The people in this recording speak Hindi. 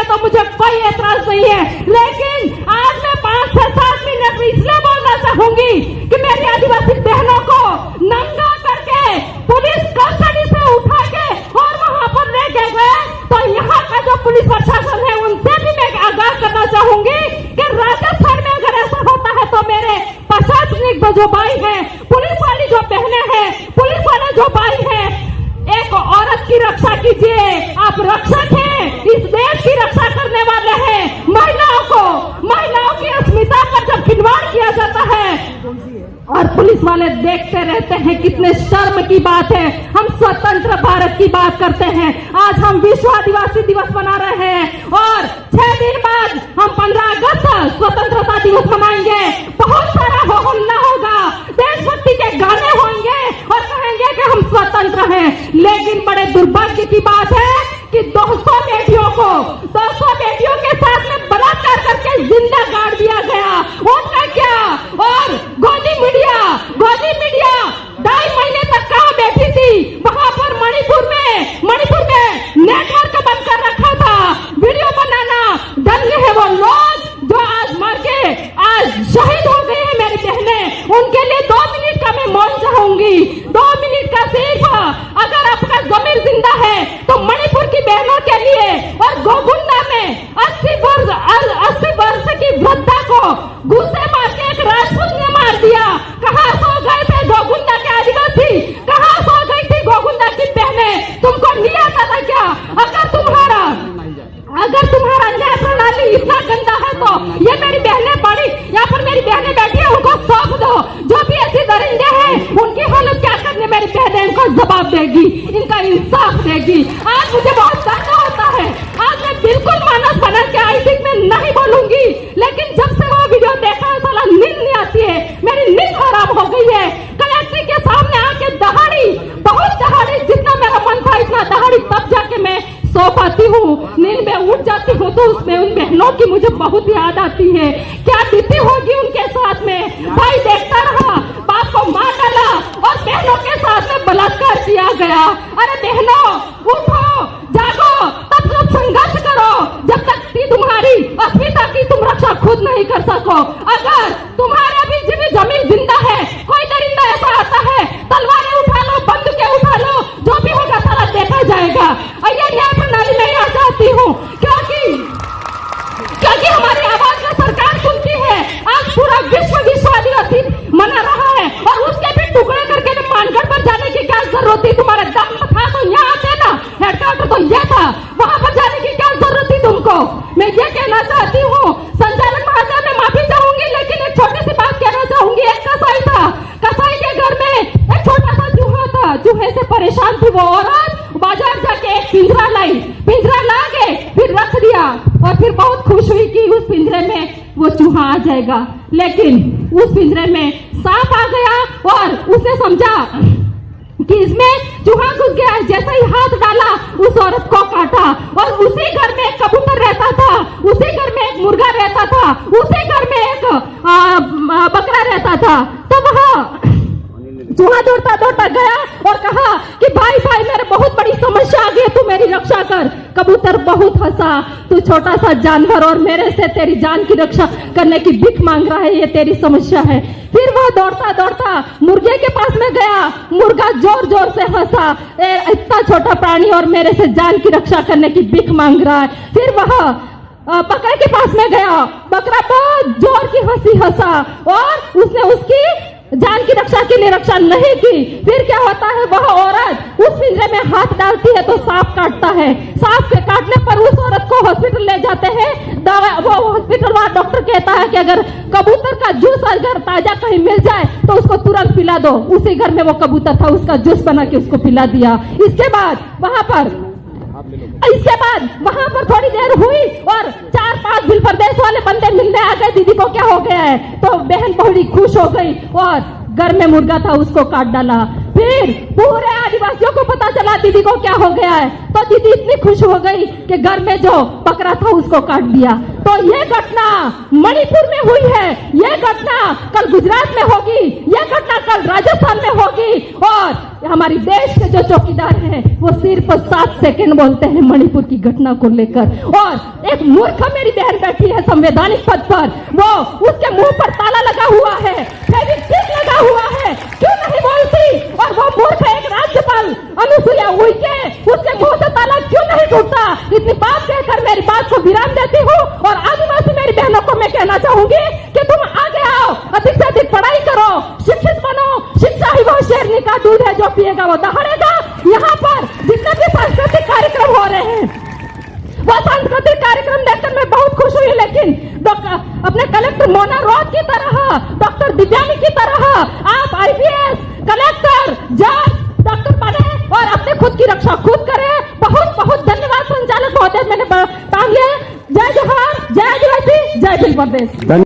तो मुझे कोई एतराज नहीं है, लेकिन आज मैं 5 से 7 मिनट में इसलिए बोलना चाहूंगी कि मेरी आदिवासी बहनों को नंगा करके पुलिस कस्टडी से उठा के और वहां पर ले गए, तो यहाँ का जो पुलिस प्रशासन है उनसे भी मैं आगाह करना चाहूंगी कि राजस्थान में अगर ऐसा होता है तो मेरे प्रशासनिक जो भाई हैं, पुलिस वाली जो बहनें हैं, पुलिस वाले जो भाई हैं, एक औरत की रक्षा कीजिए। आप रक्षक हैं, इस देश की रक्षा करने वाले हैं। महिलाओं की अस्मिता पर जब खिलवाड़ किया जाता है और पुलिस वाले देखते रहते हैं, कितने शर्म की बात है। हम स्वतंत्र भारत की बात करते हैं, आज हम विश्व आदिवासी दिवस मना रहे हैं और 6 दिन बाद हम 15 अगस्त स्वतंत्रता दिवस मनाएंगे। बहुत सारा हो हल्ला होगा, देशभक्ति के गाने होंगे और कहेंगे कि हम स्वतंत्र हैं, लेकिन बड़े दुर्भाग्य की बात है कि 200 बेटियों के साथ में बलात्कार करके जिंदा गाड़ दिया गया। उनका क्या? और गोदी मीडिया 2.5 महीने तक कहाँ बैठी थी? वहां पर मणिपुर में नेटवर्क बंद कर रखा था। वीडियो बनाना डरने है वो लोग जो आज मर के आज शहीद हो गए हैं मेरी बहनें, उनके लिए 2 मिनट का मैं मौन चाहूंगी। 2 मिनट का सिर्फ, अगर आपका जमीर जिंदा है तो मणिपुर की बहनों के लिए और गोगुंडा में 80 वर्ष की वृद्धा को घुसे मार के एक राजपूत ने मार दिया। कहाँ सो गए थे गोगुंडा के आदिवासी? कहाँ सो गई थी गोगुंडा की बहनें? तुमको नहीं आता था क्या? अगर तुम्हारा न्याय प्रणाली इतना गंदा है तो ये मेरी बहनें पड़ी, यहाँ पर मेरी बहनें बैठी है, उनको सौंप दो। जो भी ऐसे दरिंदे हैं उनकी हालत क्या करने मेरी बहनें इनको जवाब देगी, इनका इंसाफ देगी। आज मुझे बहुत दर्द होता है, आज मैं बिल्कुल मानस बना के आई थी, मैं नहीं बोलूंगी, लेकिन जब से वो वीडियो देखा है साला नींद नहीं आती है, मेरी नींद खराब हो गई है। कलेक्ट्री के सामने आके बहुत दहाड़ी, जितना मेरा मन था इतना दहाड़ी, तब जाके मैं सो पाती हूँ, नींद में उठ जाती हूँ तो उसमें उन बहनों की मुझे बहुत याद आती है। क्या बीती होगी उनके साथ में? भाई देखता रहा, बाप को मार डाला और बहनों के साथ में बलात्कार किया गया। अरे बहनों उठो, जागो, तब संघर्ष करो जब तक कि तुम्हारी अस्मिता की तुम रक्षा खुद नहीं कर सको। अगर तुम्हारा भी जमीन जिंदा है, कोई दरिंदा ऐसा आता है, तलवारें उठा लो, बंदूकें उठा लो, जो भी होगा सारा देखा जाएगा। ये न्याय प्रणाली में आ जाती हूँ क्योंकि हमारी आवाज में सरकार सुनती है। आज पूरा विश्व आदिवासी मना रहा है और उसके भी टुकड़े करके मानगढ़ पर जाने की क्या जरूरत थी? तुम्हारा दम था तो यहाँ आते ना, हेडक्वार्टर तो यह था, वहां पर जाने की क्या जरूरत थी तुमको? मैं ये कहना चाहती हूँ, संचालक महोदय मैं माफी चाहूंगी, लेकिन एक छोटी सी बात कहना चाहूंगी। एक कसाई था, कसाई के घर में एक छोटा सा चूहा था, चूहे से परेशान थी वो औरत, बाजार जाके एक पिंजरा ला के फिर रख दिया और फिर बहुत खुश हुई कि उस पिंजरे में वो चूहा आ जाएगा, लेकिन उस पिंजरे में सांप आ गया और उसने समझा कि इसमें चूहा घुस गया। जैसे ही हाथ डाला उस औरत को काटा और उसी घर में एक कबूतर रहता था, उसी घर में एक मुर्गा रहता था, उसी घर में एक बकरा रहता था। तो वह चूहा दौड़ता गया और कहा कि भाई मेरे बहुत बड़ी समस्या आ गई, तू मेरी रक्षा कर। कबूतर बहुत हंसा, तू छोटा सा जानवर और मेरे से तेरी जान की रक्षा करने की भीख मांग रहा है, ये तेरी समस्या है। फिर वह दौड़ता मुर्गे के पास में गया, मुर्गा जोर से हंसा, इतना छोटा प्राणी और मेरे से जान की रक्षा करने की भीख मांग रहा है। फिर वह बकरे के पास में गया, बकरा बहुत जोर की हंसी हंसा और उसने उसकी जान की रक्षा के लिए रक्षा नहीं की। फिर क्या होता है, वह औरत उस पिंजरे में हाथ डालती है तो सांप काटता है। सांप के काटने पर उस औरत को हॉस्पिटल ले जाते हैं। वो हॉस्पिटल वाला डॉक्टर कहता है कि अगर कबूतर का जूस अगर ताजा कहीं मिल जाए तो उसको तुरंत पिला दो। उसी घर में वो कबूतर था, उसका जूस बना के उसको पिला दिया। इसके बाद वहां पर थोड़ी देर हुई और 4-5 बिल प्रदेश वाले बंदे मिलने आ गए, दीदी को क्या हो गया है? तो बहन बड़ी खुश हो गई और घर में मुर्गा था उसको काट डाला। फिर पूरे आदिवासियों को पता चला दीदी को क्या हो गया है, तो दीदी इतनी खुश हो गई कि घर में जो बकरा था उसको काट दिया। तो ये घटना मणिपुर में हुई है, ये घटना कल गुजरात में होगी, ये घटना कल राजस्थान में होगी। और हमारी देश के जो चौकीदार हैं वो सिर्फ 7 सेकंड बोलते हैं मणिपुर की घटना को लेकर। और एक मूर्ख मेरी बहन बैठी है संवैधानिक पद पर, वो उसके मुंह पर ताला लगा हुआ है, फेविक्विक लगा हुआ है, क्यों नहीं बोलती? और वो मूर्ख एक राज्यपाल अनुसुईया उइके, उसके मुंह से ताला क्यों नहीं टूटता? इतनी बात कहकर मेरी बात को विराम देती हूँ। और आदिवासी मेरी बहनों को मैं कहना चाहूंगी कि तुम आगे आओ, अधिक से अधिक पढ़ाई करो, शिक्षित बनो। शिक्षा ही वो शेरनी का दूध है, जो पिएगा वो दहाड़ेगा। यहाँ पर जितने भी सांस्कृतिक कार्यक्रम हो रहे हैं, वो सांस्कृतिक कार्यक्रम देखकर मैं बहुत खुश हुई, लेकिन अपने कलेक्टर मोना रॉथ की तरह, डॉक्टर दिव्यानी की तरह आप IPS, कलेक्टर, जज, डॉक्टर बने और अपने खुद की रक्षा खुद करें। बहुत बहुत धन्यवाद संचालक महोदय, मैंने टांग लिया। जय जोहार, जय आदिवासी, जय भील प्रदेश।